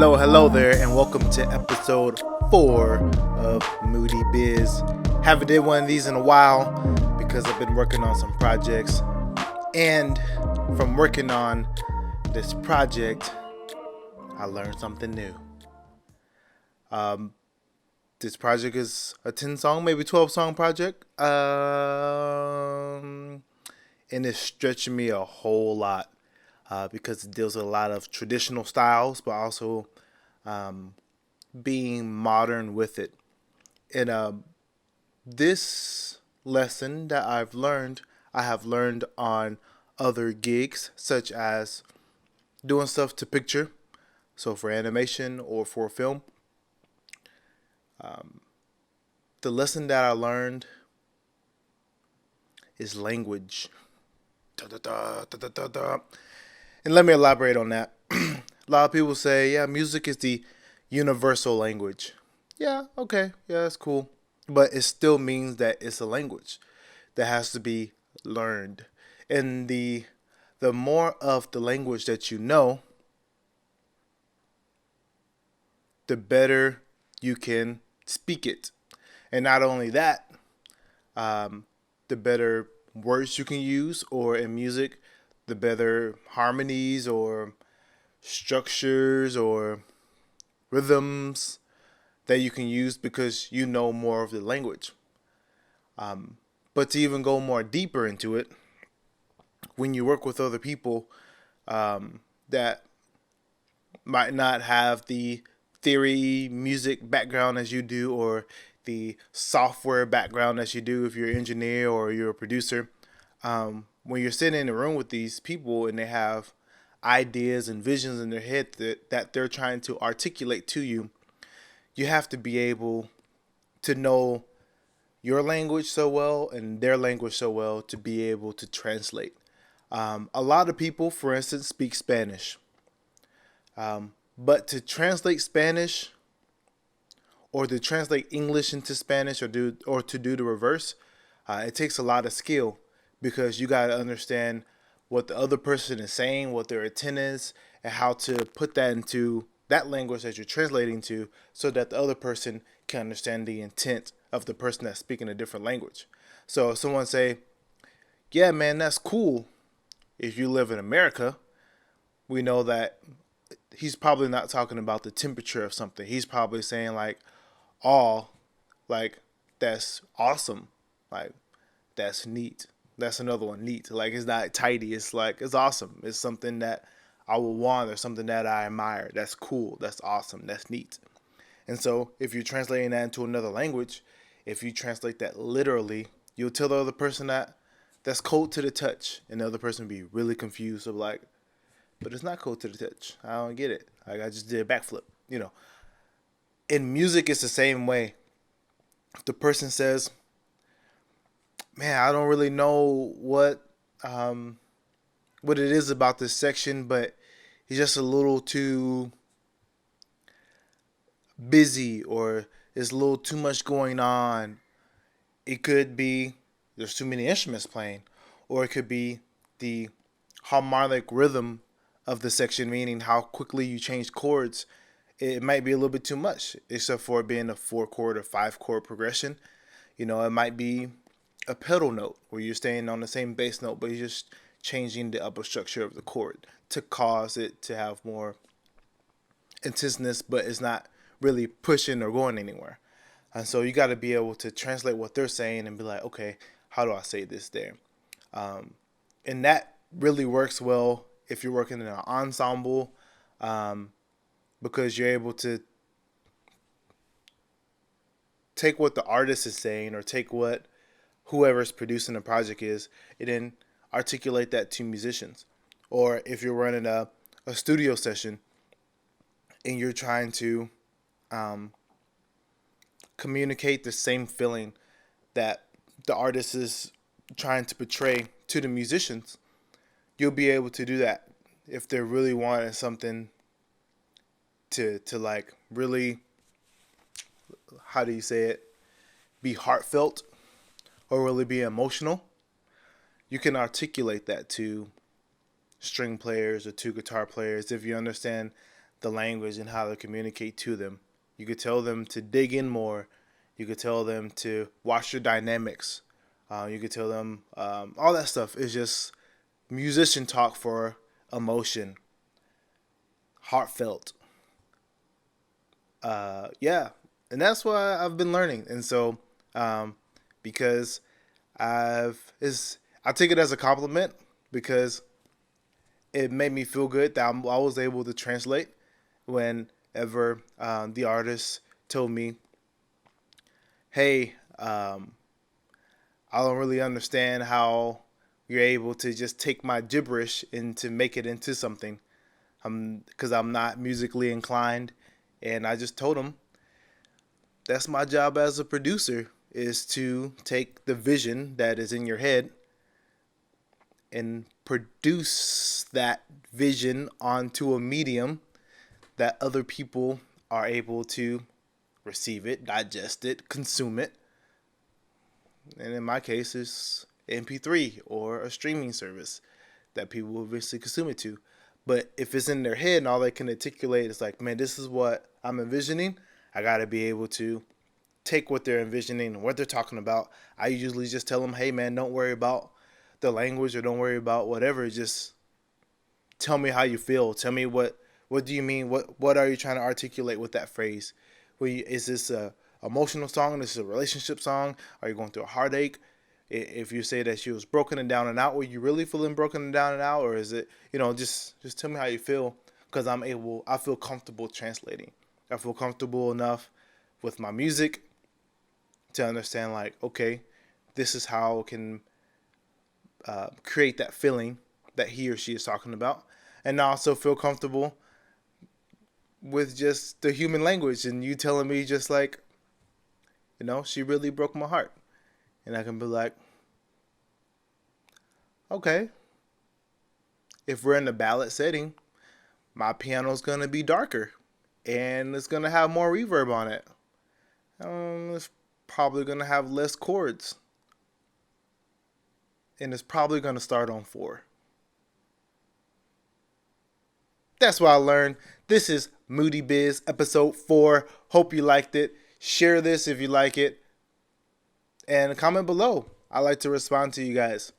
Hello there, and welcome to episode 4 of MoodyBIZ. Haven't did one of these in a while because I've been working on some projects, and from working on this project, I learned something new. This project is a 10-song, maybe 12-song project, and it's stretching me a whole lot. Because it deals with a lot of traditional styles, but also being modern with it. And this lesson that I have learned on other gigs, such as doing stuff to picture, so for animation or for film. The lesson that I learned is language. Da, da, da, da, da, da, da. And let me elaborate on that. A lot of people say, yeah, music is the universal language. Yeah, okay, yeah, that's cool. But it still means that it's a language that has to be learned. And the more of the language that you know, the better you can speak it. And not only that, the better words you can use, or in music, the better harmonies or structures or rhythms that you can use because you know more of the language. But to even go more deeper into it, when you work with other people that might not have the theory music background as you do, or the software background as you do if you're an engineer or you're a producer, when you're sitting in a room with these people and they have ideas and visions in their head that they're trying to articulate to you, you have to be able to know your language so well and their language so well to be able to translate. A lot of people, for instance, speak Spanish. But to translate Spanish or to translate English into Spanish or to do the reverse, it takes a lot of skill because you got to understand what the other person is saying, what their intent is, and how to put that into that language that you're translating to so that the other person can understand the intent of the person that's speaking a different language. So if someone say, yeah, man, that's cool. If you live in America, we know that he's probably not talking about the temperature of something. He's probably saying like, oh, like that's awesome. Like that's neat. That's another one, neat. Like it's not tidy. It's like it's awesome. It's something that I would want or something that I admire. That's cool. That's awesome. That's neat. And so if you're translating that into another language, if you translate that literally, you'll tell the other person that that's cold to the touch, and the other person will be really confused of like, but it's not cold to the touch. I don't get it. Like I just did a backflip. In music, it's the same way. If the person says, man, I don't really know what it is about this section, but he's just a little too busy, or there's a little too much going on. It could be there's too many instruments playing, or it could be the harmonic rhythm of the section, meaning how quickly you change chords. It might be a little bit too much, except for it being a 4-chord or 5-chord progression. It might be a pedal note where you're staying on the same bass note, but you're just changing the upper structure of the chord to cause it to have more intenseness, but it's not really pushing or going anywhere. And so you got to be able to translate what they're saying and be like, okay, how do I say this there? And that really works well if you're working in an ensemble, because you're able to take what the artist is saying or take what whoever's producing the project is, and then articulate that to musicians. Or if you're running a studio session and you're trying to communicate the same feeling that the artist is trying to portray to the musicians, you'll be able to do that if they're really wanting something to like really, how do you say it, be heartfelt or really be emotional. You can articulate that to string players or to guitar players if you understand the language and how to communicate to them. You could tell them to dig in more. You could tell them to watch your dynamics. You could tell them all that stuff is just musician talk for emotion, heartfelt. Yeah, and that's what I've been learning. And so, because I take it as a compliment because it made me feel good that I was able to translate whenever the artist told me, "Hey, I don't really understand how you're able to just take my gibberish and to make it into something." Because I'm not musically inclined, and I just told him that's my job as a producer is to take the vision that is in your head and produce that vision onto a medium that other people are able to receive it, digest it, consume it. And in my case, it's MP3 or a streaming service that people will eventually consume it to. But if it's in their head and all they can articulate is like, man, this is what I'm envisioning, I got to be able to take what they're envisioning and what they're talking about. I usually just tell them, hey, man, don't worry about the language or don't worry about whatever. Just tell me how you feel. Tell me what do you mean? What are you trying to articulate with that phrase? Is this a emotional song? This is a relationship song? Are you going through a heartache? If you say that she was broken and down and out, were you really feeling broken and down and out, or is it, just tell me how you feel, because I feel comfortable translating. I feel comfortable enough with my music to understand, like, okay, this is how I can create that feeling that he or she is talking about, and I also feel comfortable with just the human language and you telling me just like, she really broke my heart. And I can be like, okay, if we're in a ballad setting, my piano's going to be darker and it's going to have more reverb on it. It's probably going to have less chords. And it's probably going to start on 4. That's what I learned. This is MoodyBIZ episode 4. Hope you liked it. Share this if you like it. And comment below. I like to respond to you guys.